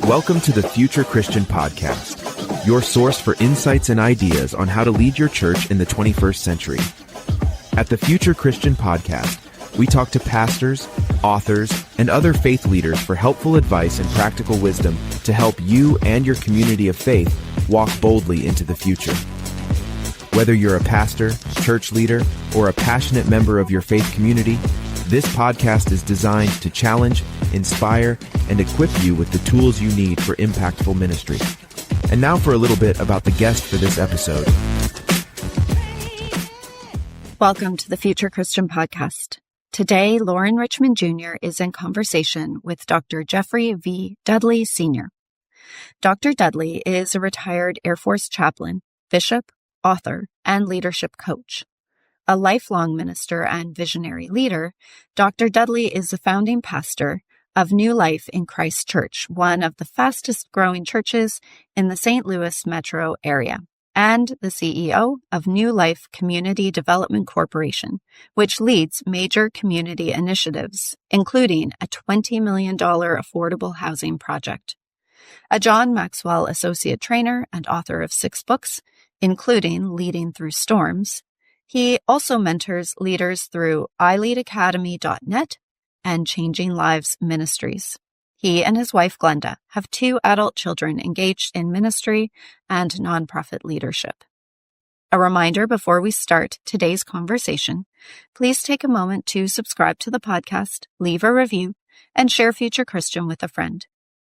Welcome to the Future Christian Podcast, your source for insights and ideas on how to lead your church in the 21st century. At the Future Christian Podcast, we talk to pastors, authors, and other faith leaders for helpful advice and practical wisdom to help you and your community of faith walk boldly into the future. Whether you're a pastor, church leader, or a passionate member of your faith community, this podcast is designed to challenge, inspire, and equip you with the tools you need for impactful ministry. And now for a little bit about the guest for this episode. Welcome to the Future Christian Podcast. Today, Loren Richmond Jr. is in conversation with Dr. Geoffrey V. Dudley Sr. Dr. Dudley is a retired Air Force chaplain, bishop, author, and leadership coach. A lifelong minister and visionary leader, Dr. Dudley is the founding pastor of New Life in Christ Church, one of the fastest growing churches in the St. Louis metro area, and the CEO of New Life Community Development Corporation, which leads major community initiatives, including a $20 million affordable housing project. A John Maxwell Associate Trainer and author of 6 books, including Leading Through Storms, he also mentors leaders through iLeadAcademy.net and Changing Lives Ministries. He and his wife, Glenda, have 2 adult children engaged in ministry and nonprofit leadership. A reminder before we start today's conversation, please take a moment to subscribe to the podcast, leave a review, and share Future Christian with a friend.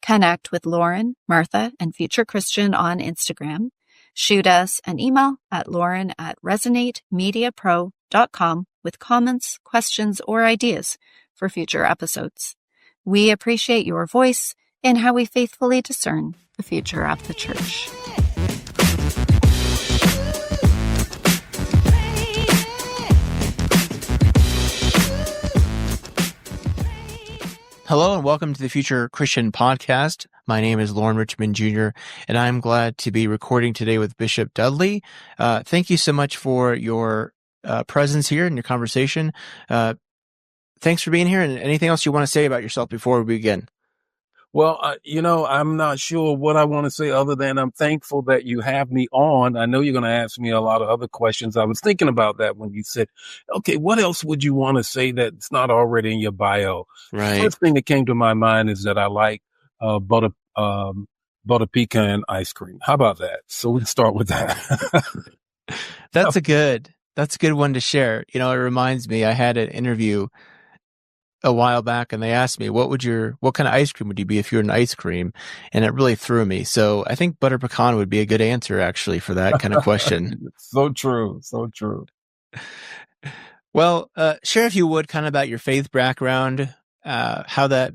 Connect with Loren, Martha, and Future Christian on Instagram. Shoot us an email at loren@resonatemediapro.com with comments, questions, or ideas for future episodes. We appreciate your voice in how we faithfully discern the future of the church. Hello and welcome to the Future Christian Podcast. My name is Loren Richmond Jr., and I'm glad to be recording today with Bishop Dudley. Thank you so much for your presence here and your conversation. Thanks for being here, and anything else you want to say about yourself before we begin? Well, I'm not sure what I want to say other than I'm thankful that you have me on. I know you're going to ask me a lot of other questions. I was thinking about that when you said, okay, what else would you want to say that's not already in your bio? Right. First thing that came to my mind is that I like butter pecan ice cream. How about that? So we can start with that. That's a good one to share. You know, it reminds me, I had an interview a while back and they asked me, what kind of ice cream would you be if you were an ice cream? And it really threw me. So I think butter pecan would be a good answer actually for that kind of question. So true. So true. Well, share if you would kind of about your faith background, how that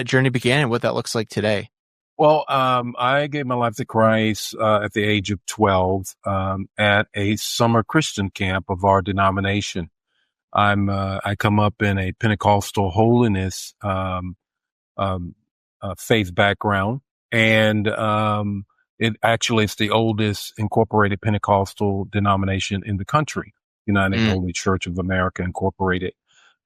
journey began and what that looks like today. Well, I gave my life to Christ at the age of 12 at a summer Christian camp of our denomination. I come up in a Pentecostal holiness faith background, and it actually is the oldest incorporated Pentecostal denomination in the country, United Holy Church of America Incorporated.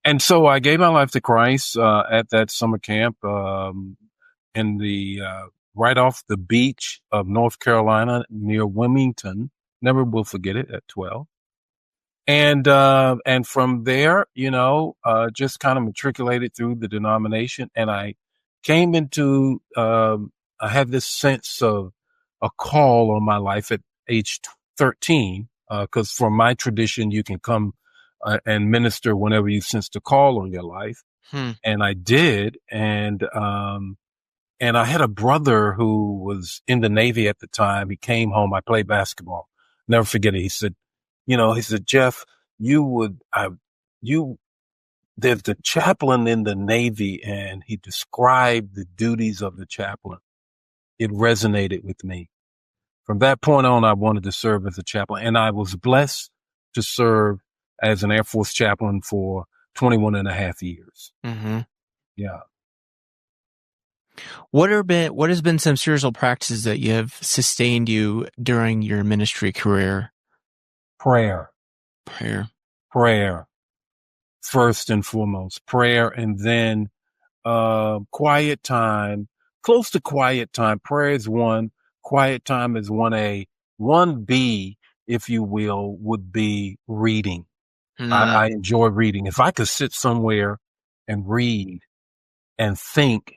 And so I gave my life to Christ at that summer camp in the right off the beach of North Carolina near Wilmington. Never will forget it at 12. And from there, just kind of matriculated through the denomination. And I came into, I had this sense of a call on my life at age 13, because from my tradition, you can come and minister whenever you sense the call on your life. And I did. And I had a brother who was in the Navy at the time. He came home. I played basketball. Never forget it. He said, Jeff, there's the chaplain in the Navy, and he described the duties of the chaplain. It resonated with me. From that point on, I wanted to serve as a chaplain, and I was blessed to serve as an Air Force chaplain for 21 and a half years. Mm-hmm. Yeah. What has been some spiritual practices that you have sustained you during your ministry career? Prayer. Prayer. First and foremost, prayer, and then quiet time, close to quiet time. Prayer is one. Quiet time is 1A. 1B, if you will, would be reading. I enjoy reading. If I could sit somewhere and read and think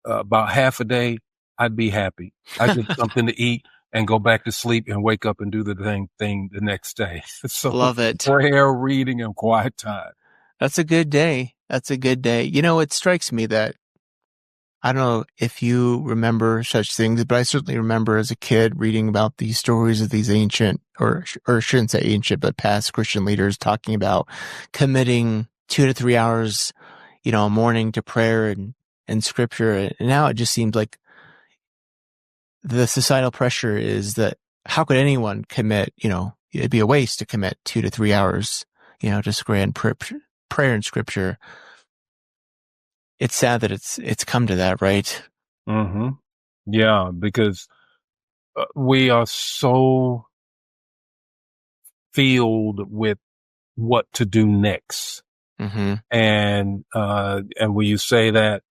about half a day, I'd be happy. I get something to eat and go back to sleep and wake up and do the thing the next day. So Love it. prayer, reading, and quiet time. That's a good day. That's a good day. You know, it strikes me that, I don't know if you remember such things, but I certainly remember as a kid reading about these stories of these ancient, or shouldn't say ancient, but past Christian leaders talking about committing 2 to 3 hours, a morning to prayer and scripture. And now it just seems like the societal pressure is that how could anyone commit, it'd be a waste to commit 2 to 3 hours, to grand prayer and scripture. It's sad that it's come to that, right? Mm-hmm. Yeah, because we are so filled with what to do next. Mm-hmm. And when you say that,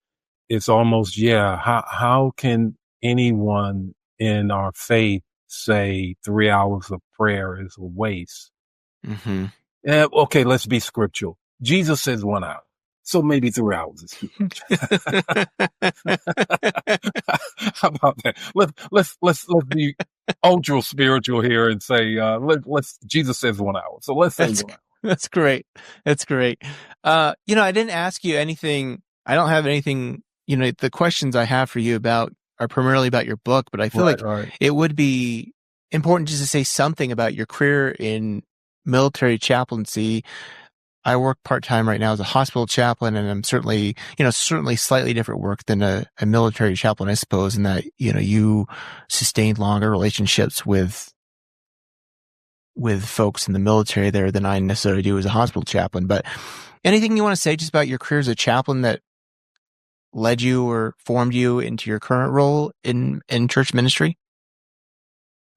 it's almost, how can anyone in our faith say 3 hours of prayer is a waste? Mm-hmm. Okay, let's be scriptural. Jesus says 1 hour. So maybe 3 hours is too much. How about that? Let's be ultra spiritual here and say, Jesus says 1 hour. So let's say 1 hour. That's great. That's great. I didn't ask you anything. I don't have anything, the questions I have for you are primarily about your book, but I feel it would be important just to say something about your career in military chaplaincy. I work part-time right now as a hospital chaplain, and I'm certainly slightly different work than a military chaplain, I suppose, in that, you sustain longer relationships with folks in the military there than I necessarily do as a hospital chaplain. But anything you want to say just about your career as a chaplain that led you or formed you into your current role in church ministry?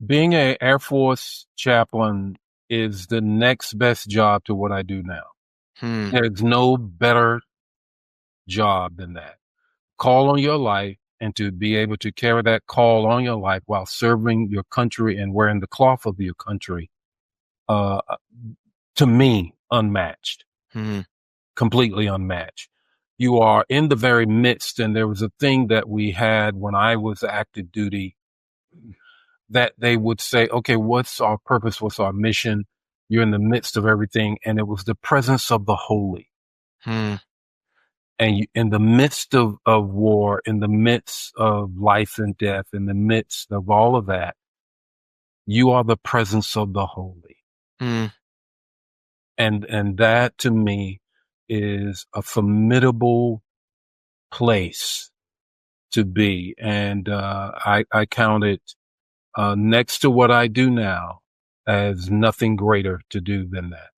Being an Air Force chaplain is the next best job to what I do now. There's no better job than that. Call on your life, and to be able to carry that call on your life while serving your country and wearing the cloth of your country, to me, unmatched. Completely unmatched. You are in the very midst, and there was a thing that we had when I was active duty that they would say, okay, what's our purpose? What's our mission? You're in the midst of everything. And it was the presence of the holy. And in the midst of war, in the midst of life and death, in the midst of all of that, you are the presence of the holy. And that to me is a formidable place to be. And I count it next to what I do now as nothing greater to do than that.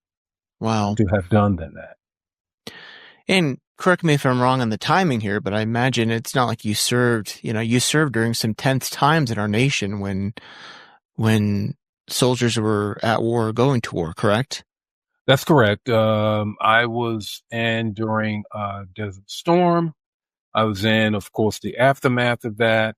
Wow. To have done than that. And correct me if I'm wrong on the timing here, but I imagine it's not like you served during some tense times in our nation when soldiers were at war or going to war, correct? That's correct. I was in during Desert Storm. I was in, of course, the aftermath of that.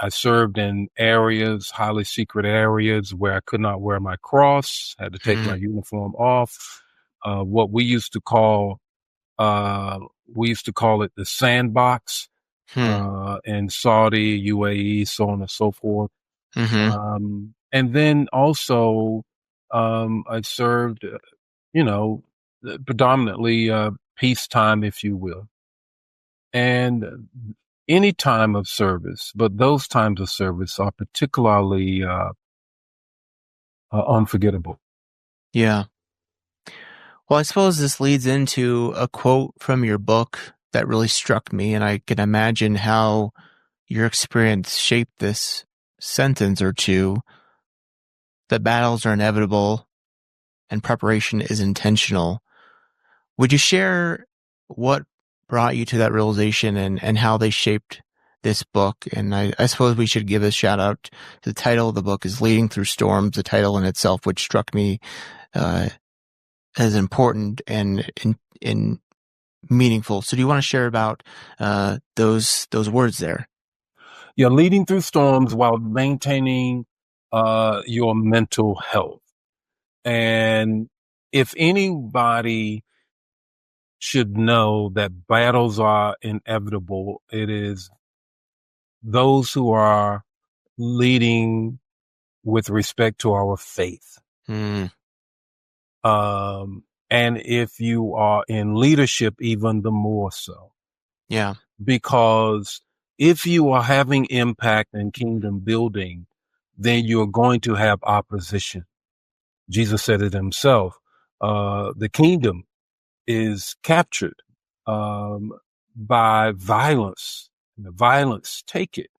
I served in areas, highly secret areas where I could not wear my cross, had to take my uniform off. What we used to call it the sandbox, in Saudi, UAE, so on and so forth. And then also, I served, predominantly, peacetime, if you will. And any time of service, but those times of service are particularly unforgettable. Yeah. Well, I suppose this leads into a quote from your book that really struck me, and I can imagine how your experience shaped this sentence or two. That battles are inevitable and preparation is intentional. Would you share what brought you to that realization and how they shaped this book? And I suppose we should give a shout out. The title of the book is Leading Through Storms, the title in itself, which struck me as important and in meaningful. So do you want to share about those words there? You're leading through storms while maintaining your mental health. And if anybody should know that battles are inevitable, it is those who are leading with respect to our faith. Mm, And if you are in leadership, even the more so. yeah. Because if you are having impact in kingdom building, then you're going to have opposition. Jesus said it himself. The kingdom is captured by violence. The violence take it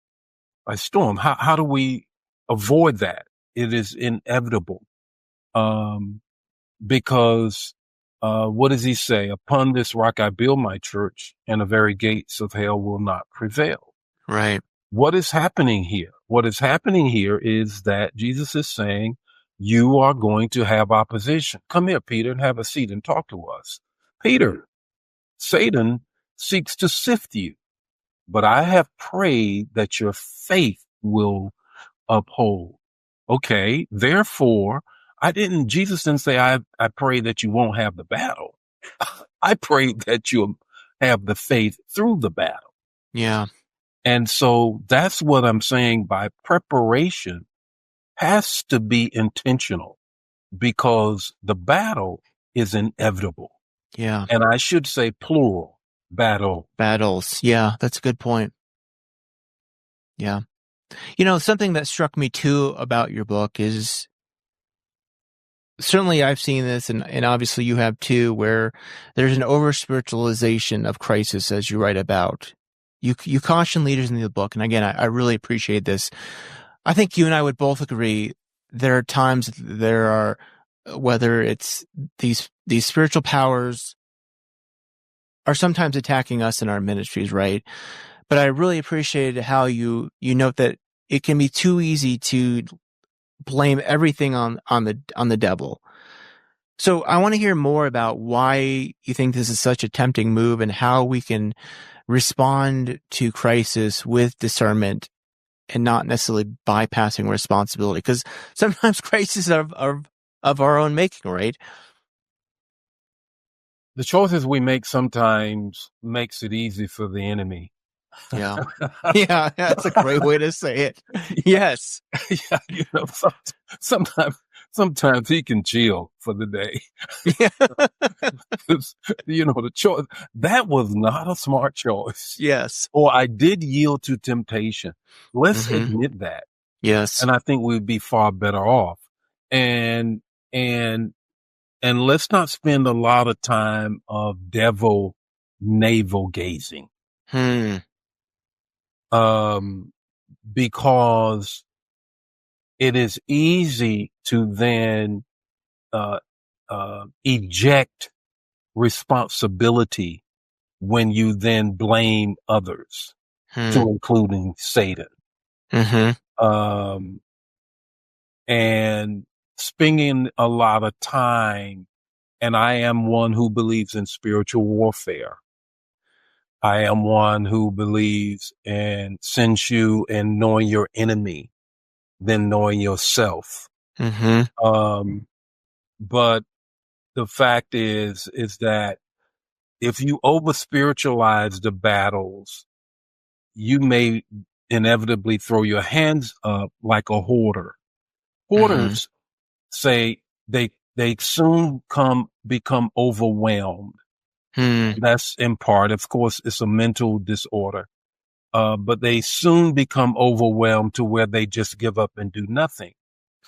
by storm. How do we avoid that? It is inevitable. Because what does he say? Upon this rock I build my church, and the very gates of hell will not prevail. Right. What is happening here? What is happening here is that Jesus is saying, you are going to have opposition. Come here, Peter, and have a seat and talk to us. Peter, Satan seeks to sift you, but I have prayed that your faith will uphold. Okay, therefore, Jesus didn't say, I pray that you won't have the battle. I pray that you'll have the faith through the battle. Yeah. And so that's what I'm saying by preparation has to be intentional because the battle is inevitable. Yeah. And I should say plural, battles. Yeah, that's a good point. Yeah. You know, something that struck me too about your book is certainly I've seen this and obviously you have too, where there's an over-spiritualization of crisis as you write about. You caution leaders in the book. And again, I really appreciate this. I think you and I would both agree there are times whether it's these spiritual powers are sometimes attacking us in our ministries, right? But I really appreciated how you note that it can be too easy to blame everything on the devil. So I want to hear more about why you think this is such a tempting move and how we can respond to crisis with discernment and not necessarily bypassing responsibility. Because sometimes crises are of our own making, right? The choices we make sometimes makes it easy for the enemy. Yeah. Yeah, that's a great way to say it. Yes. Yeah, sometimes he can chill for the day. Yeah. The choice, that was not a smart choice. Yes. Or I did yield to temptation. Let's admit that. Yes. And I think we'd be far better off. And let's not spend a lot of time of devil navel gazing. Because it is easy to then eject responsibility when you then blame others, to including Satan. And spending a lot of time, and I am one who believes in spiritual warfare. I am one who believes in since you and knowing your enemy, then knowing yourself. But the fact is that if you over spiritualize the battles, you may inevitably throw your hands up like a hoarder. Hoarders say they soon become overwhelmed. That's in part, of course, it's a mental disorder. But they soon become overwhelmed to where they just give up and do nothing.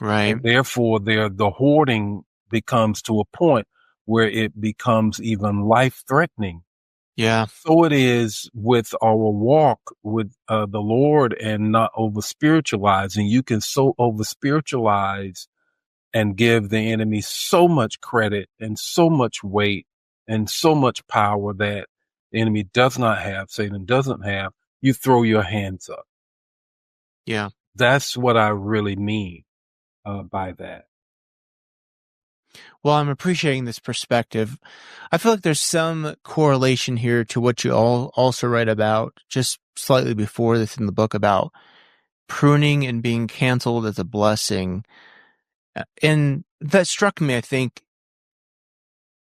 Right. And therefore, the hoarding becomes to a point where it becomes even life-threatening. Yeah. So it is with our walk with the Lord and not over-spiritualizing. You can so over-spiritualize and give the enemy so much credit and so much weight and so much power that the enemy does not have, Satan doesn't have. You throw your hands up. Yeah. That's what I really mean by that. Well, I'm appreciating this perspective. I feel like there's some correlation here to what you all also write about just slightly before this in the book about pruning and being canceled as a blessing. And that struck me, I think.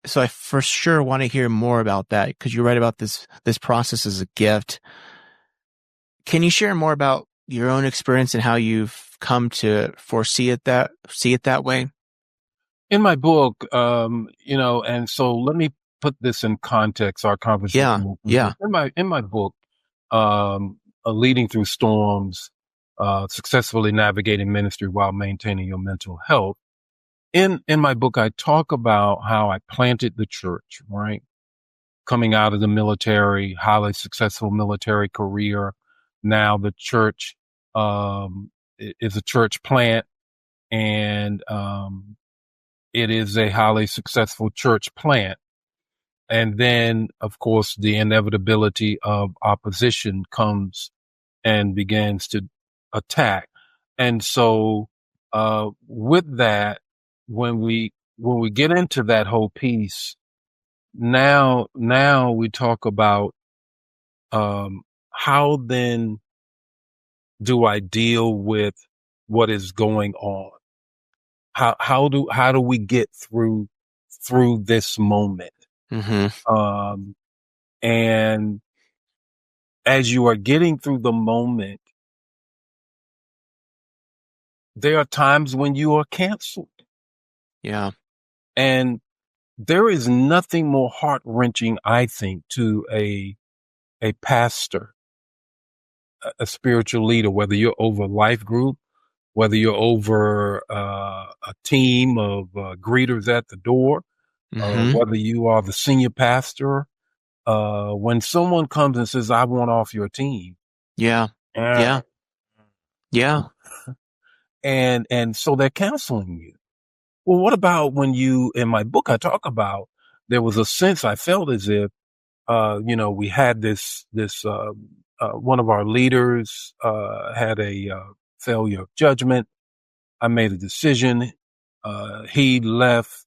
So I for sure want to hear more about that because you write about this process as a gift. Can you share more about your own experience and how you've come to see it that way? In my book, and so let me put this in context, our conversation. Yeah. In my book, Leading Through Storms, Successfully Navigating Ministry While Maintaining Your Mental Health. In my book, I talk about how I planted the church, right? Coming out of the military, highly successful military career. Now the church, is a church plant, and, it is a highly successful church plant. And then, of course, the inevitability of opposition comes and begins to attack. And so, with that, when we get into that whole piece, now we talk about, how then do I deal with what is going on? How do we get through this moment? Mm-hmm. And as you are getting through the moment, there are times when you are canceled. Yeah. And there is nothing more heart-wrenching, I think, to a pastor, a spiritual leader, whether you're over a life group, whether you're over a team of greeters at the door, Mm-hmm. whether you are the senior pastor, when someone comes and says, I want off your team. Yeah. Yeah. Yeah. And so they're canceling you. Well, what about when in my book, I talk about, there was a sense I felt as if, we had this, one of our leaders, had a, failure of judgment. I made a decision. He left.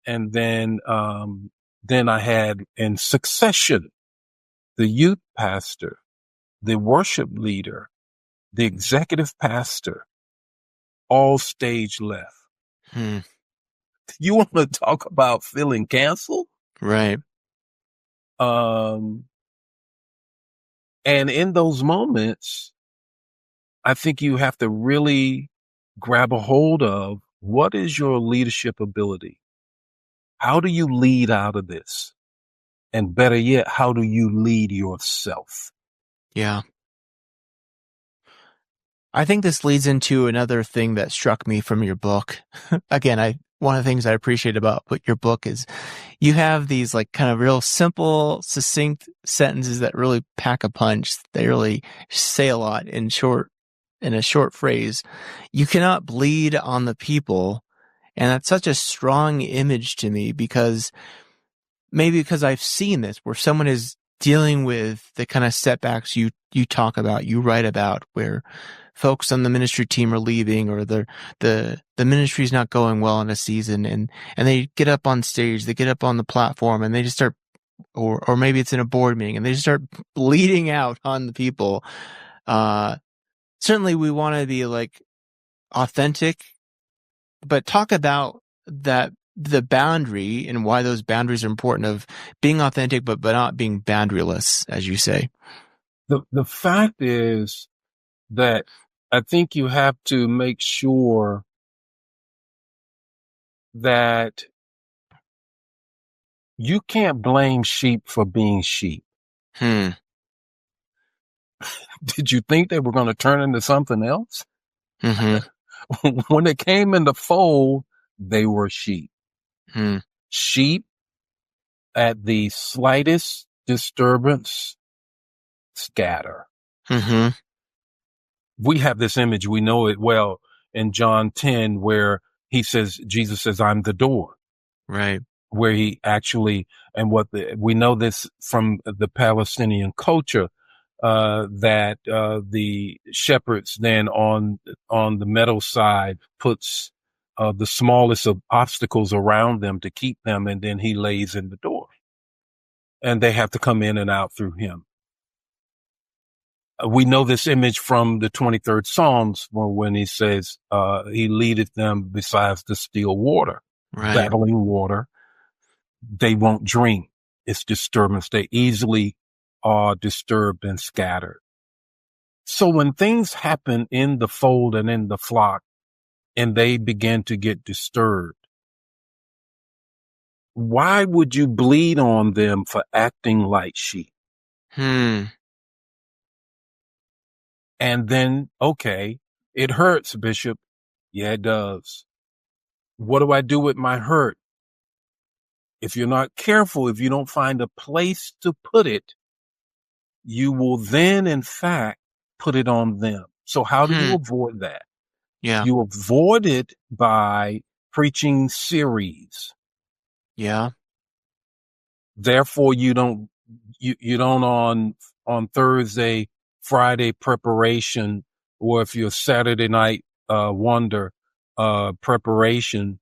And then I had in succession, the youth pastor, the worship leader, the executive pastor, all stage left. You want to talk about feeling canceled? Right. And in those moments, I think you have to really grab a hold of what is your leadership ability? How do you lead out of this? And better yet, how do you lead yourself? Yeah. I think this leads into another thing that struck me from your book. Again, one of the things I appreciate about your book is you have these like kind of real simple, succinct sentences that really pack a punch. They really say a lot in a short phrase. You cannot bleed on the people. And that's such a strong image to me because I've seen this where someone is dealing with the kind of setbacks you talk about, you write about, where folks on the ministry team are leaving or the ministry is not going well in a season and they get up on stage, they get up on the platform and they just start, or maybe it's in a board meeting and they just start bleeding out on the people. Certainly we want to be like authentic, but talk about the boundary and why those boundaries are important of being authentic, but not being boundaryless, as you say. The fact is that I think you have to make sure that you can't blame sheep for being sheep. Did you think they were going to turn into something else? Mm-hmm. When they came in the fold, they were sheep. Sheep, at the slightest disturbance, scatter. Mm-hmm. We have this image, we know it well in John 10, where Jesus says, I'm the door. Right. Where he actually, and we know this from the Palestinian culture, that the shepherds then on the meadow side puts the smallest of obstacles around them to keep them, and then he lays in the door. And they have to come in and out through him. We know this image from the 23rd Psalms when he says, he leadeth them besides the still water, Right. battling water. They won't drink. It's disturbance. They easily are disturbed and scattered. So when things happen in the fold and in the flock, and they begin to get disturbed, why would you bleed on them for acting like sheep? And then, okay, it hurts, Bishop. Yeah, it does. What do I do with my hurt? If you're not careful, if you don't find a place to put it, you will then, in fact, put it on them. So how do you avoid that? Yeah. You avoid it by preaching series. Yeah. Therefore, you don't on Thursday, Friday preparation, or if you're Saturday night wonder preparation,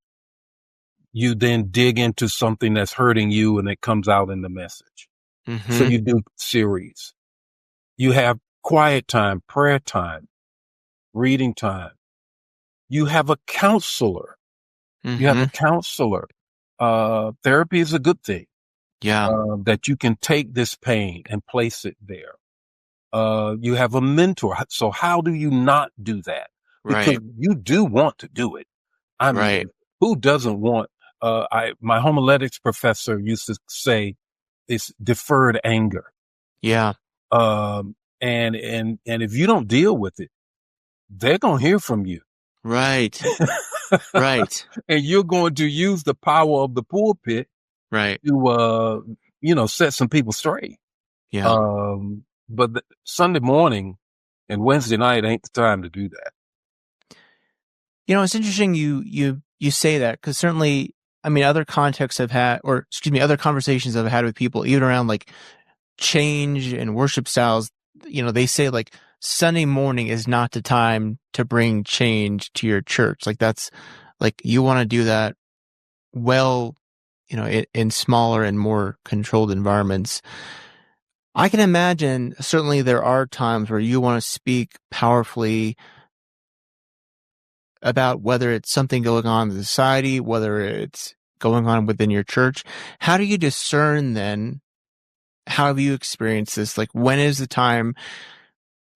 you then dig into something that's hurting you and it comes out in the message. So you do series. You have quiet time, prayer time, reading time. You have a counselor. You have a counselor. Therapy is a good thing. Yeah. That you can take this pain and place it there. You have a mentor. So how do you not do that? Because Right. you do want to do it. I mean, Right. who doesn't want, my homiletics professor used to say it's deferred anger. Yeah. And if you don't deal with it, they're going to hear from you. Right. Right. And you're going to use the power of the pulpit Right. to, set some people straight. Yeah. But Sunday morning and Wednesday night ain't the time to do that. It's interesting you say that, because certainly, I mean, other contexts I've had, other conversations I've had with people, even around like change and worship styles, they say like Sunday morning is not the time to bring change to your church. Like that's like, you want to do that well, in smaller and more controlled environments. I can imagine certainly there are times where you want to speak powerfully about whether it's something going on in society, whether it's going on within your church. How do you discern then? How have you experienced this? Like, when is the time?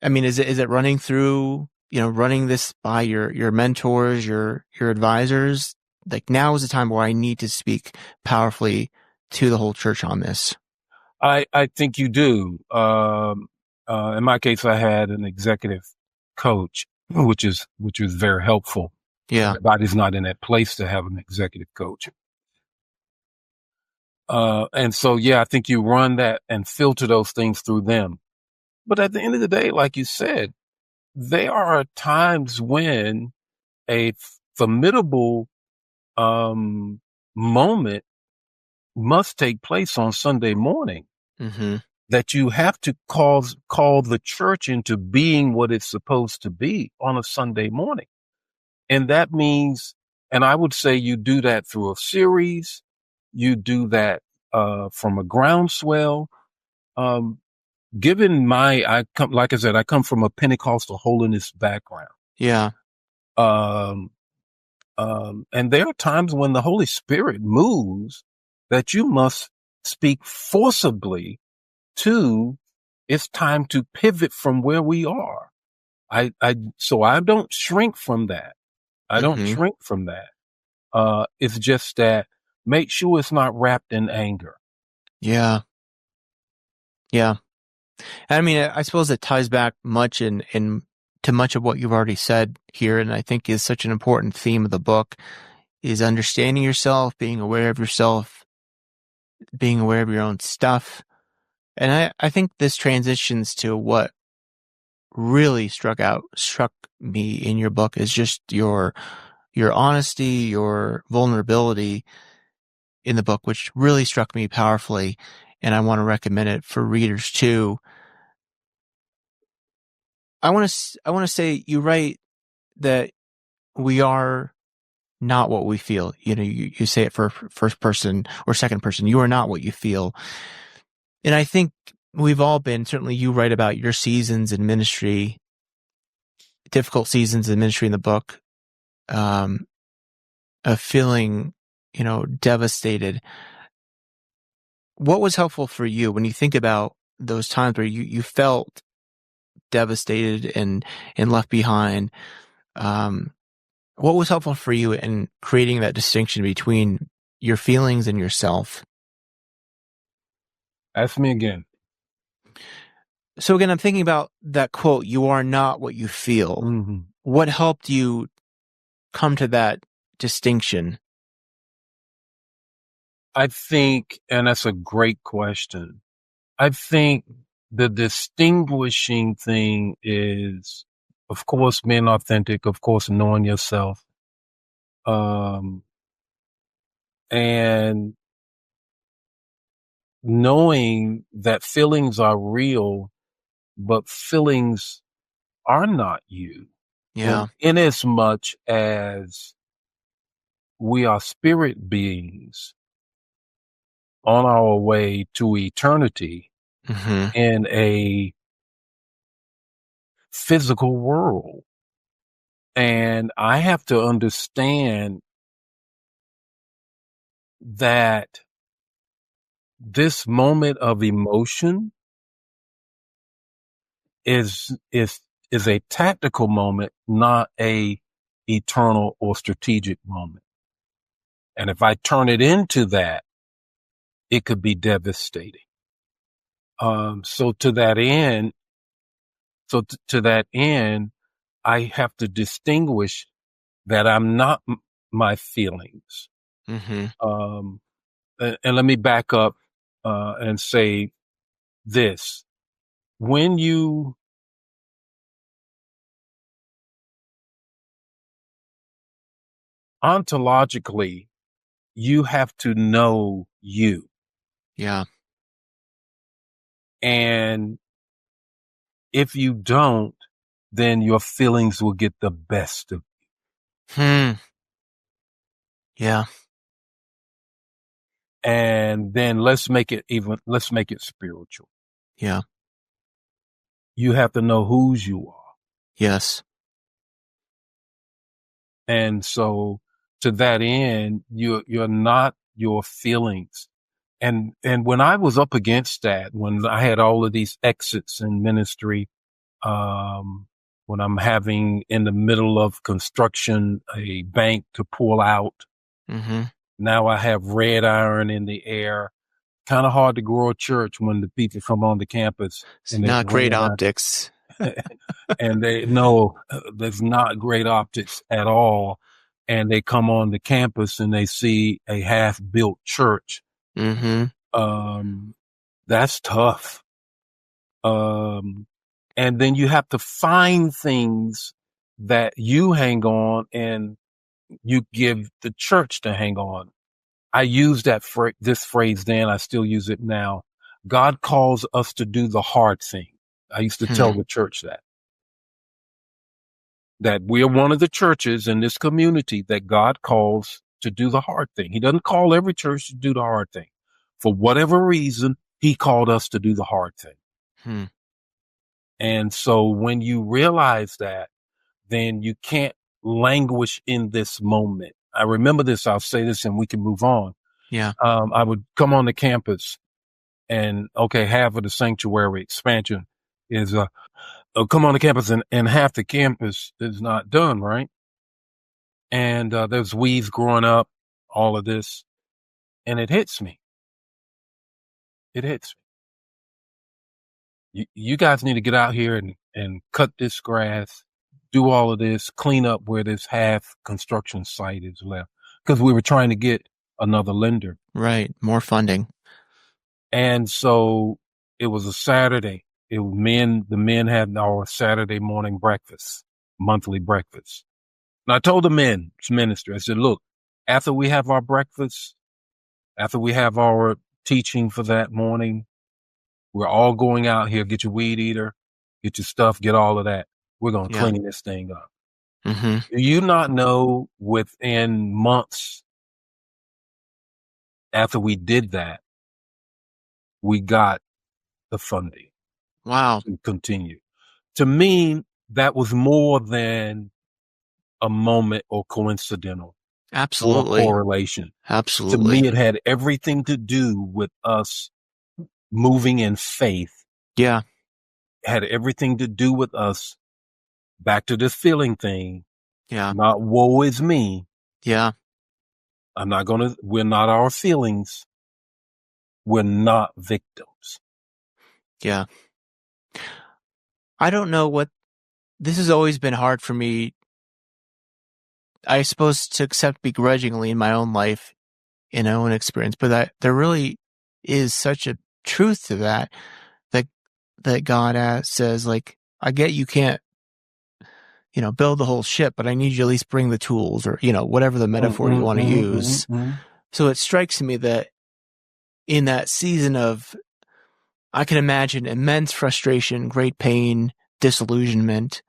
I mean, is it running through, running this by your mentors, your advisors? Like, now is the time where I need to speak powerfully to the whole church on this. I think you do. In my case, I had an executive coach, which was very helpful. Yeah. Everybody's not in that place to have an executive coach. And so, yeah, I think you run that and filter those things through them. But at the end of the day, like you said, there are times when a formidable moment must take place on Sunday morning, that you have to call the church into being what it's supposed to be on a Sunday morning. And that means, and I would say you do that through a series, you do that from a groundswell. I come from a Pentecostal holiness background. Yeah. And there are times when the Holy Spirit moves that you must speak forcibly to. It's time to pivot from where we are. So I don't shrink from that. It's just that make sure it's not wrapped in anger. Yeah. Yeah. I mean, I suppose it ties back much to much of what you've already said here, and I think is such an important theme of the book, is understanding yourself, being aware of yourself, being aware of your own stuff. And I think this transitions to what really struck me in your book is just your honesty, your vulnerability in the book, which really struck me powerfully. And I want to recommend it for readers too. I want to say you write that we are not what we feel. You say it for first person or second person. You are not what you feel. And I think we've all been, certainly you write about your seasons in ministry, difficult seasons in ministry in the book, of feeling, devastated. What was helpful for you when you think about those times where you felt devastated and left behind? What was helpful for you in creating that distinction between your feelings and yourself? Ask me again. So again, I'm thinking about that quote, "You are not what you feel." Mm-hmm. What helped you come to that distinction? I think, and that's a great question. I think the distinguishing thing is, of course, being authentic, of course, knowing yourself. And knowing that feelings are real, but feelings are not you. Yeah. In as much as we are spirit beings on our way to eternity Mm-hmm. in a physical world. And I have to understand that this moment of emotion is a tactical moment, not a eternal or strategic moment. And if I turn it into that, it could be devastating. So to that end, I have to distinguish that I'm not my feelings. Mm-hmm. And let me back up and say this: when you ontologically, you have to know you. Yeah. And if you don't, then your feelings will get the best of you. Yeah. And then let's make it spiritual. Yeah. You have to know whose you are. Yes. And so to that end, you're not your feelings. And when I was up against that, when I had all of these exits in ministry, when I'm having in the middle of construction, a bank to pull out, Mm-hmm. now I have red iron in the air. Kind of hard to grow a church when the people come on the campus It's and not it's great red optics. and they know there's not great optics at all. And they come on the campus and they see a half-built church. Mm-hmm. That's tough. And then you have to find things that you hang on and you give the church to hang on. I used this phrase then. I still use it now. God calls us to do the hard thing. I used to tell the church that we are one of the churches in this community that God calls to do the hard thing. He doesn't call every church to do the hard thing. For whatever reason, he called us to do the hard thing. And so when you realize that, then you can't languish in this moment. I remember this. I'll say this and we can move on. Yeah. I would come on the campus and half of the sanctuary expansion is, come on the campus and half the campus is not done. Right. And, there's weeds growing up, all of this, and it hits me. You guys need to get out here and cut this grass, do all of this, clean up where this half construction site is left. Because we were trying to get another lender. Right. More funding. And so it was a Saturday. The men had our Saturday morning breakfast, monthly breakfast. And I told the men's ministry, I said, look, after we have our breakfast, after we have our teaching for that morning, we're all going out here, get your weed eater, get your stuff, get all of that. We're going to clean this thing up. Mm-hmm. Do you not know within months after we did that, we got the funding Wow. to continue? To me, that was more than a moment or coincidental or a Absolutely. correlation. To Absolutely. me, it had everything to do with us moving in faith. Yeah. It had everything to do with us back to this feeling thing. Yeah. Not woe is me. Yeah. We're not our feelings. We're not victims. Yeah. I don't know this has always been hard for me, I suppose, to accept begrudgingly in my own life, in my own experience, but there really is such a truth to that God says, like, I get you can't, build the whole ship, but I need you to at least bring the tools, or, whatever the metaphor you want to use. So it strikes me that in that season I can imagine immense frustration, great pain, disillusionment.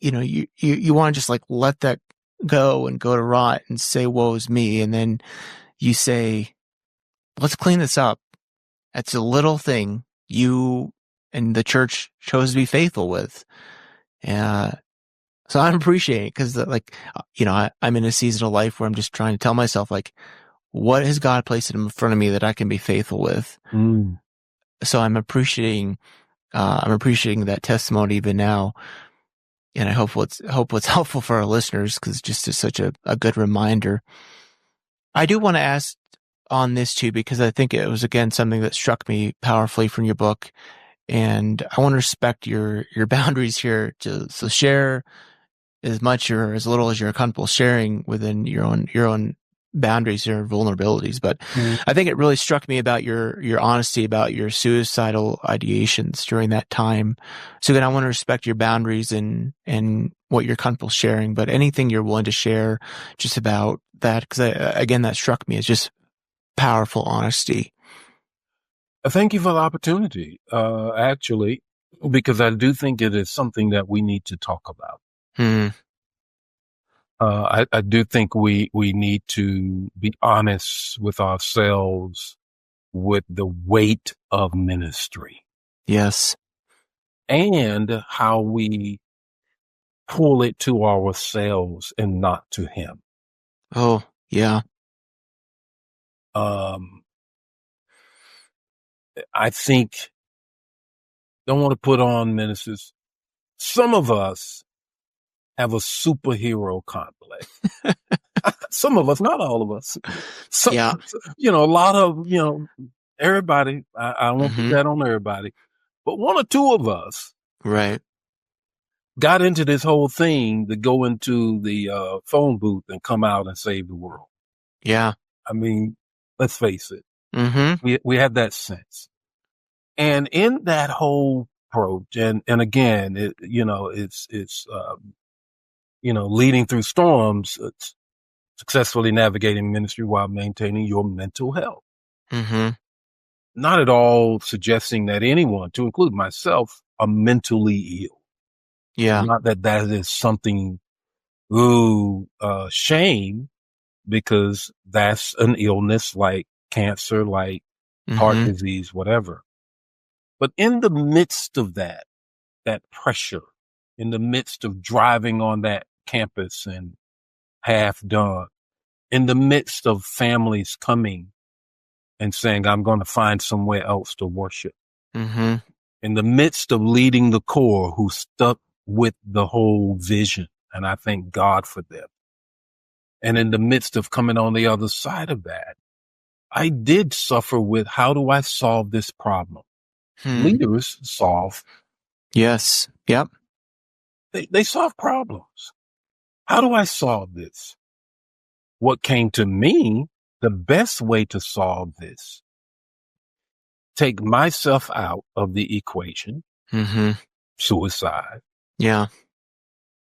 You want to just like let that go and go to rot and say, woe is me. And then you say, let's clean this up. That's a little thing you and the church chose to be faithful with. So I'm appreciating it because, I'm in a season of life where I'm just trying to tell myself, like, what has God placed in front of me that I can be faithful with? So I'm appreciating that testimony even now. And I hope what's helpful for our listeners, because just is such a good reminder. I do want to ask on this too, because I think it was, again, something that struck me powerfully from your book. And I want to respect your boundaries here so share as much or as little as you're comfortable sharing within your own boundaries, your vulnerabilities. But I think it really struck me about your honesty about your suicidal ideations during that time. So again, I want to respect your boundaries and what you're comfortable sharing, but anything you're willing to share just about that, because again, that struck me as just powerful honesty. Thank you for the opportunity, actually, because I do think it is something that we need to talk about. I do think we need to be honest with ourselves with the weight of ministry. Yes. And how we pull it to ourselves and not to him. Oh, yeah. I think, don't want to put on ministers. Some of us have a superhero complex. Some of us, not all of us. Yeah. A lot of, everybody, I won't put that on everybody, but one or two of us Right. got into this whole thing to go into the phone booth and come out and save the world. Yeah. I mean, let's face it. We have that sense. And in that whole approach, and again, it's leading through storms, it's successfully navigating ministry while maintaining your mental health. Not at all suggesting that anyone, to include myself, are mentally ill. Yeah. Not that is something, shame, because that's an illness like cancer, like heart disease, whatever. But in the midst of that pressure, in the midst of driving on that campus and half done, in the midst of families coming and saying, I'm going to find somewhere else to worship, in the midst of leading the core who stuck with the whole vision, and I thank God for them. And in the midst of coming on the other side of that, I did suffer with, how do I solve this problem? Leaders solve. Yes. Yep. They solve problems. How do I solve this? What came to me, the best way to solve this, take myself out of the equation, suicide. Yeah.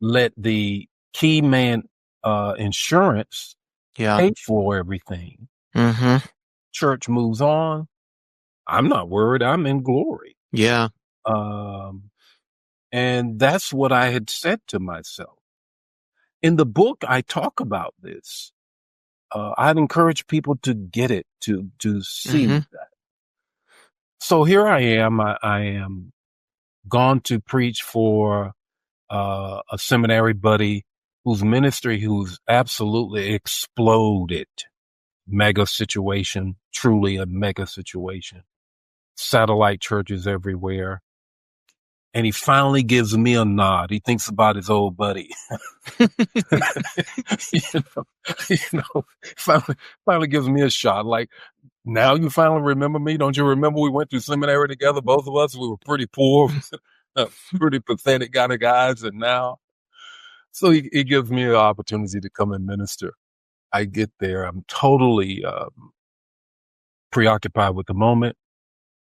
Let the key man insurance Yeah. pay for everything. Church moves on. I'm not worried. I'm in glory. Yeah. And that's what I had said to myself. In the book, I talk about this. I'd encourage people to get it, to see that. So here I am. I am gone to preach for a seminary buddy whose ministry, who's absolutely exploded. Mega situation, truly a mega situation. Satellite churches everywhere. And he finally gives me a nod. He thinks about his old buddy. you know, finally gives me a shot. Like, now you finally remember me? Don't you remember we went to seminary together? Both of us, we were pretty poor, pretty pathetic kind of guys. And now, so he gives me an opportunity to come and minister. I get there. I'm totally preoccupied with the moment.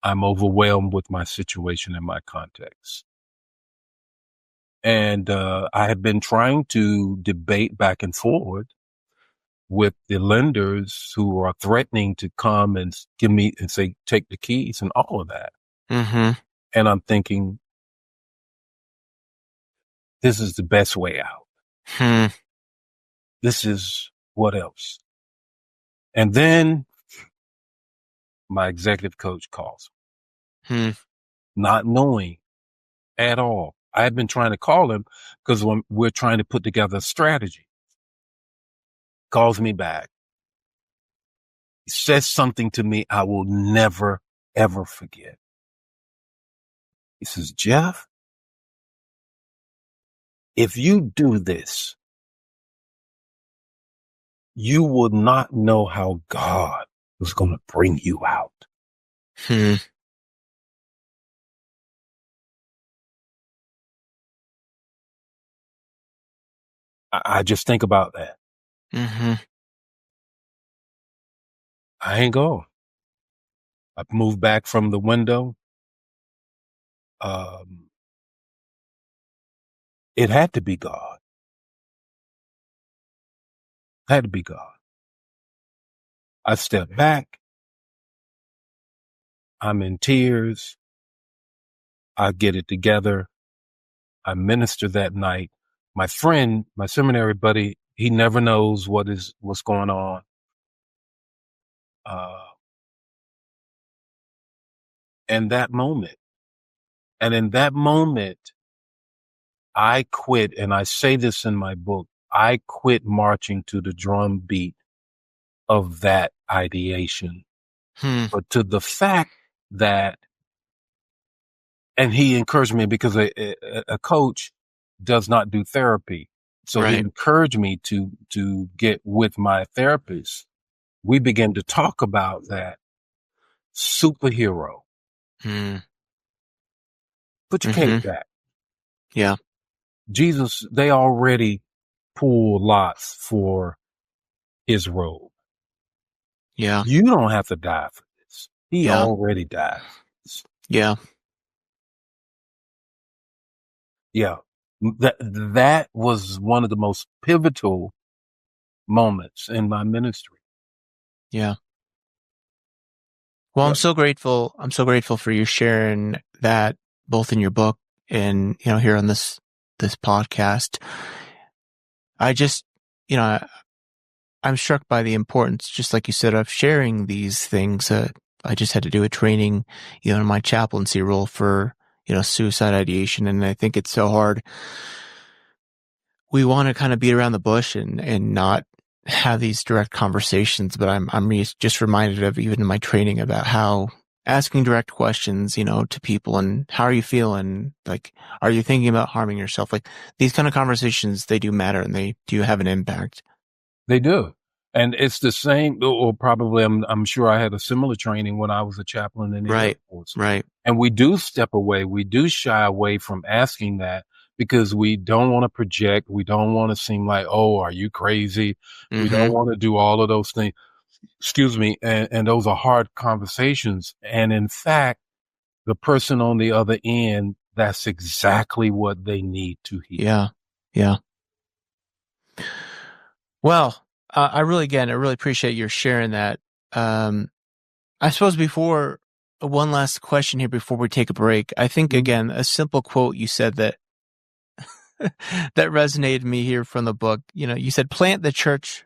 I'm overwhelmed with my situation and my context. And I had been trying to debate back and forward with the lenders who are threatening to come and give me and say, take the keys and all of that. And I'm thinking, this is the best way out. This is what else? And then my executive coach calls me, not knowing at all. I had been trying to call him because when we're trying to put together a strategy. Calls me back. He says something to me I will never, ever forget. He says, Jeff, if you do this, you will not know how God is going to bring you out. I just think about that. I ain't going. I moved back from the window. It had to be God. Had to be God. I stepped back. I'm in tears. I get it together. I minister that night. My friend, my seminary buddy, he never knows what's going on. And in that moment, I quit, and I say this in my book, I quit marching to the drum beat of that ideation, but to the fact that, and he encouraged me because a coach does not do therapy. So he encouraged me to get with my therapist. We began to talk about that superhero. Put your cape back. Yeah. Jesus, they already pulled lots for his robe. Yeah. You don't have to die for this. He already died. Yeah. Yeah. That was one of the most pivotal moments in my ministry. Yeah. Well, I'm so grateful. I'm so grateful for you sharing that both in your book and, here on this podcast. I just, I'm struck by the importance, just like you said, of sharing these things. I just had to do a training, in my chaplaincy role for, suicide ideation. And I think it's so hard. We want to kind of beat around the bush and not have these direct conversations, but I'm just reminded of, even in my training, about how asking direct questions, to people, and how are you feeling? Like, are you thinking about harming yourself? Like, these kind of conversations, they do matter, and they do have an impact. They do. And it's the same, or probably I'm sure I had a similar training when I was a chaplain in the Air Force. Right. And we do step away. We do shy away from asking that because we don't want to project. We don't want to seem like, oh, are you crazy? We don't want to do all of those things. Excuse me. And those are hard conversations. And in fact, the person on the other end, that's exactly what they need to hear. Yeah. Yeah. Well, I really appreciate your sharing that. I suppose before one last question here before we take a break. I think, again, a simple quote you said that that resonated me here from the book. You said, plant the church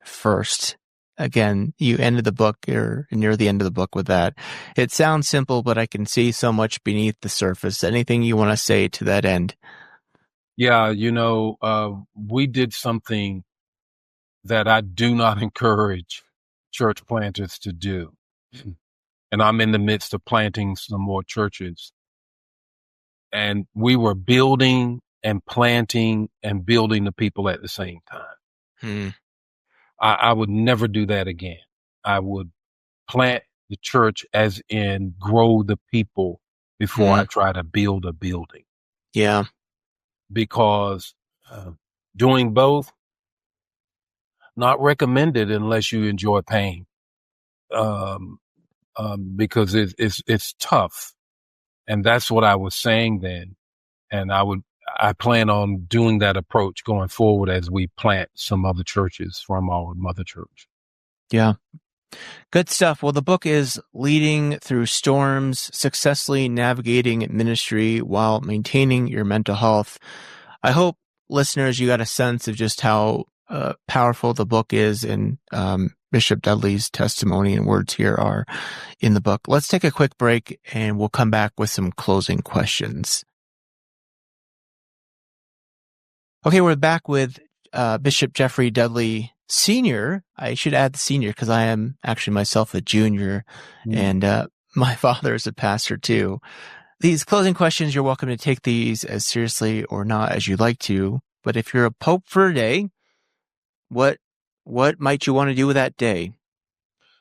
first. Again, you ended the book or near the end of the book with that. It sounds simple, but I can see so much beneath the surface. Anything you want to say to that end? Yeah, we did something that I do not encourage church planters to do. And I'm in the midst of planting some more churches. And we were building and planting and building the people at the same time. I would never do that again. I would plant the church as in grow the people before I try to build a building. Yeah. Because doing both, not recommended unless you enjoy pain. Because it's tough. And that's what I was saying then. And I plan on doing that approach going forward as we plant some other churches from our mother church. Yeah. Good stuff. Well, the book is Leading Through Storms, Successfully Navigating Ministry While Maintaining Your Mental Health. I hope, listeners, you got a sense of just how powerful the book is, and Bishop Dudley's testimony and words here are in the book. Let's take a quick break, and we'll come back with some closing questions. Okay, we're back with Bishop Geoffrey Dudley Sr. I should add the senior because I am actually myself a junior, and my father is a pastor too. These closing questions, you're welcome to take these as seriously or not as you'd like to. But if you're a pope for a day, what might you want to do with that day?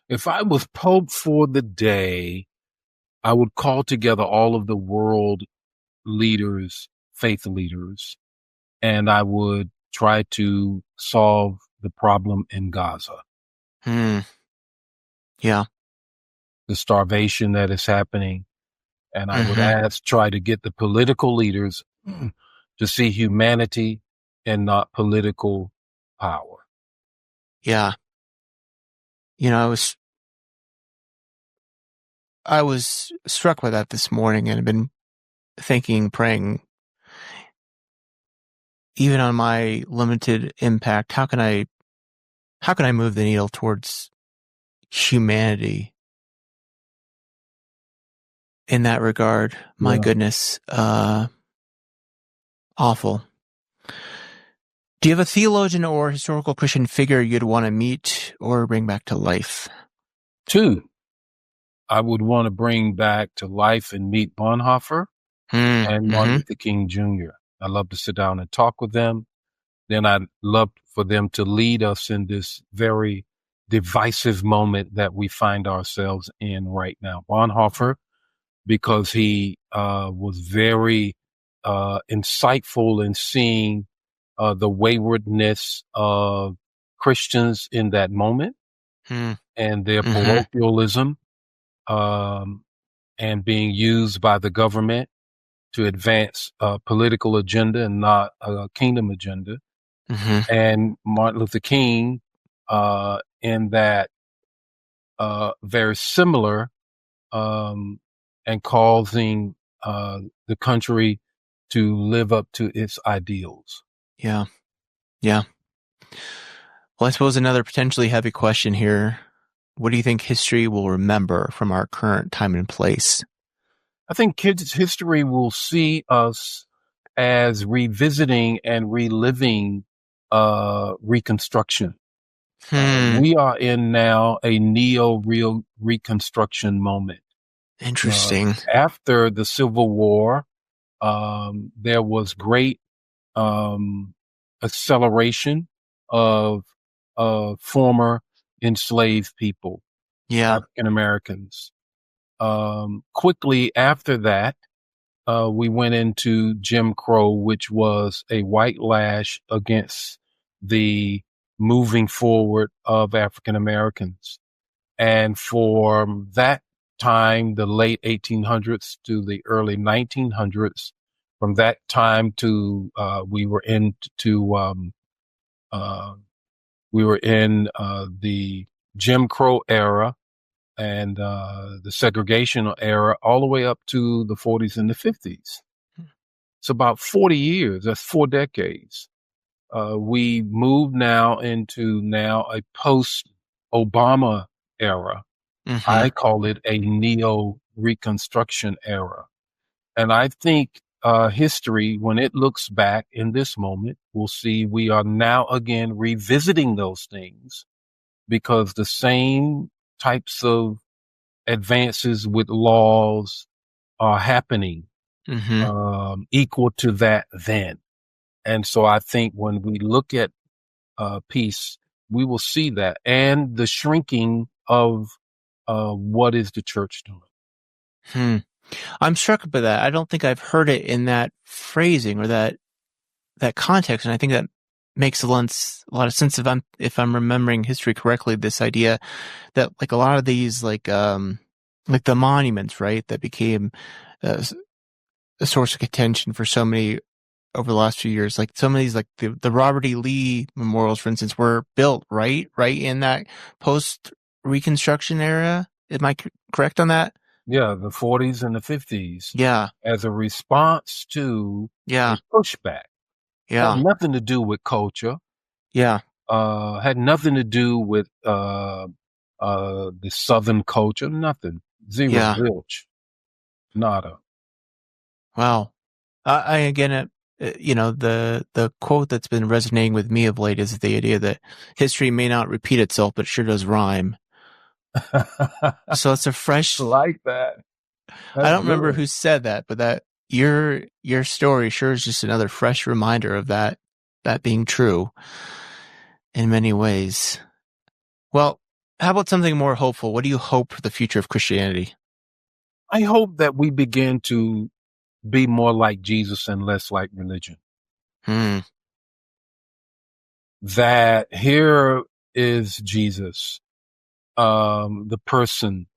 If I was pope for the day, I would call together all of the world leaders, faith leaders, and I would try to solve the problem in Gaza. Yeah. The starvation that is happening. And I would try to get the political leaders to see humanity and not political power. Yeah. I was struck by that this morning, and I've been thinking, praying, even on my limited impact, how can I move the needle towards humanity in that regard? My goodness, awful. Do you have a theologian or historical Christian figure you'd want to meet or bring back to life? 2, I would want to bring back to life and meet Bonhoeffer and Martin Luther King Jr. I love to sit down and talk with them. Then I'd love for them to lead us in this very divisive moment that we find ourselves in right now. Bonhoeffer, because he was very insightful in seeing the waywardness of Christians in that moment and their parochialism and being used by the government to advance a political agenda and not a kingdom agenda. And Martin Luther King in that very similar and causing the country to live up to its ideals. Yeah. Yeah. Well, I suppose another potentially heavy question here. What do you think history will remember from our current time and place? I think history will see us as revisiting and reliving Reconstruction. We are in now a neo-real Reconstruction moment. Interesting. After the Civil War, there was great acceleration of former enslaved people, African Americans. Quickly after that, we went into Jim Crow, which was a white lash against the moving forward of African Americans. And for that time, the late 1800s to the early 1900s, from that time to we were in the Jim Crow era, and the segregation era all the way up to the 40s and the 50s. It's about 40 years. That's 4 decades. We move now into a post-Obama era. I call it a neo-reconstruction era. And I think history, when it looks back in this moment, we'll see we are now again revisiting those things because the same types of advances with laws are happening equal to that then. And so I think when we look at peace, we will see that and the shrinking of what is the church doing. I'm struck by that. I don't think I've heard it in that phrasing or that context, and I think that makes a lot of sense if I'm remembering history correctly. This idea that like a lot of these like the monuments, right, that became a source of contention for so many over the last few years, like some of these, like the Robert E. Lee memorials, for instance, were built right in that post Reconstruction era. Am I correct on that? Yeah, the 40s and the 50s. Yeah. As a response to a pushback. Yeah. Had nothing to do with culture. Yeah. Had nothing to do with the Southern culture. Nothing. Zero. Zilch. Nada. Wow. I again, the quote that's been resonating with me of late is the idea that history may not repeat itself, but it sure does rhyme. So it's a fresh, like that. I don't remember who said that, but that your story sure is just another fresh reminder of that being true in many ways. Well, how about something more hopeful? What do you hope for the future of Christianity? I hope that we begin to be more like Jesus and less like religion. That here is Jesus, the person.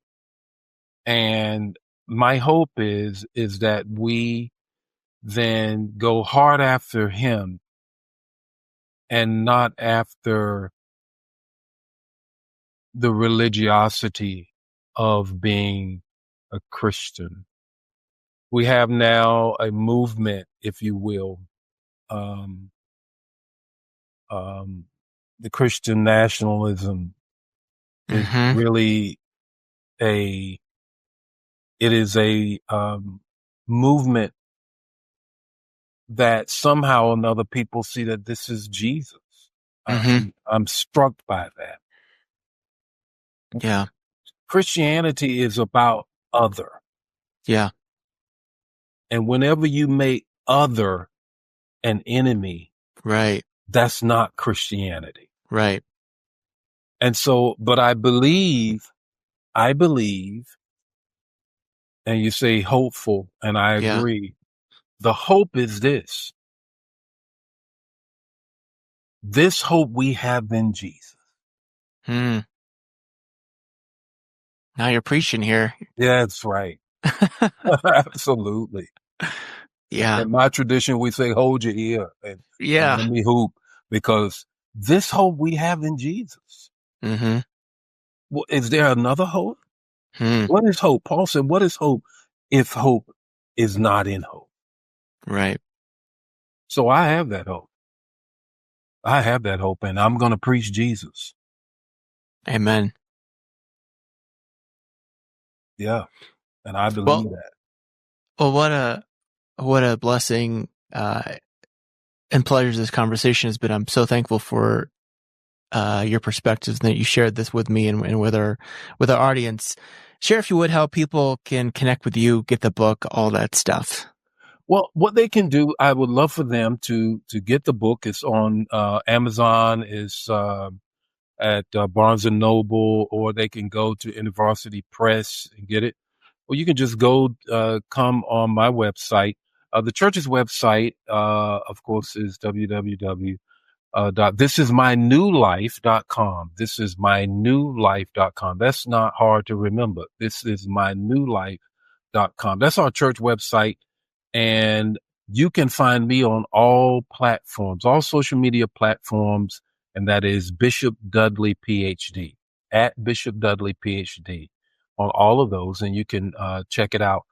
And my hope is that we then go hard after him and not after the religiosity of being a Christian. We have now a movement, if you will, the Christian nationalism is really it is a movement that somehow or another people see that this is Jesus. I'm struck by that. Yeah. Christianity is about other. Yeah. And whenever you make other an enemy, right, that's not Christianity. Right. And so, but I believe, and you say hopeful, and I agree. The hope is this. This hope we have in Jesus. Now you're preaching here. Yeah, that's right. Absolutely. Yeah. In my tradition, we say, hold your ear and let me hoop, because this hope we have in Jesus. Well, is there another hope? What is hope? Paul said, what is hope if hope is not in hope? Right. So I have that hope. And I'm going to preach Jesus. Amen. Yeah. And I believe that. Well, what a blessing and pleasure this conversation has been. I'm so thankful for your perspectives, and that you shared this with me and with our audience. Share, if you would, how people can connect with you, get the book, all that stuff. Well, what they can do, I would love for them to get the book. It's on Amazon, is at Barnes and Noble, or they can go to University Press and get it. Or you can just go come on my website. The church's website, of course, is www.thisismynewlife.com. Thisismynewlife.com. That's not hard to remember. Thisismynewlife.com. That's our church website. And you can find me on all platforms, all social media platforms. And that is Bishop Dudley, PhD, at Bishop Dudley, PhD. on all of those, and you can check it out.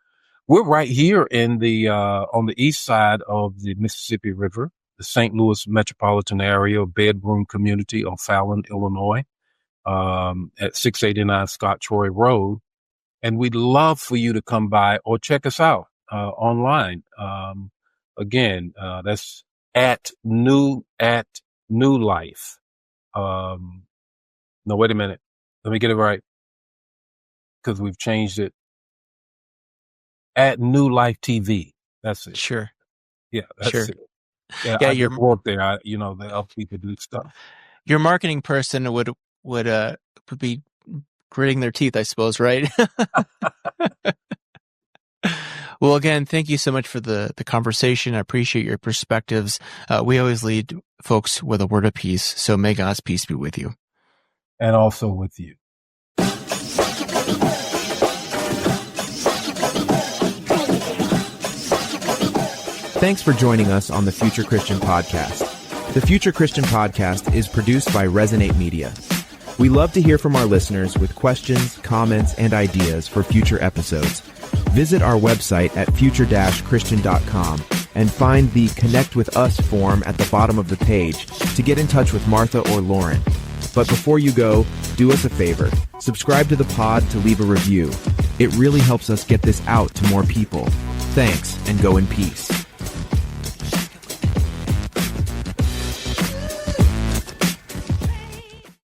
We're right here in the on the east side of the Mississippi River, the St. Louis metropolitan area, bedroom community on Fallon, Illinois, at 689 Scott Troy Road. And we'd love for you to come by or check us out online. Again, that's at New Life. No, wait a minute. Let me get it right, because we've changed it. At New Life TV. That's it. Sure. Yeah, that's Sure. it. Yeah, Yeah, I just work there. They help people do stuff. Your marketing person would be gritting their teeth, I suppose, right? Well, again, thank you so much for the conversation. I appreciate your perspectives. We always lead folks with a word of peace, so may God's peace be with you. And also with you. Thanks for joining us on the Future Christian Podcast. The Future Christian Podcast is produced by Resonate Media. We love to hear from our listeners with questions, comments, and ideas for future episodes. Visit our website at future-christian.com and find the Connect with Us form at the bottom of the page to get in touch with Martha or Loren. But before you go, do us a favor. Subscribe to the pod to leave a review. It really helps us get this out to more people. Thanks, and go in peace.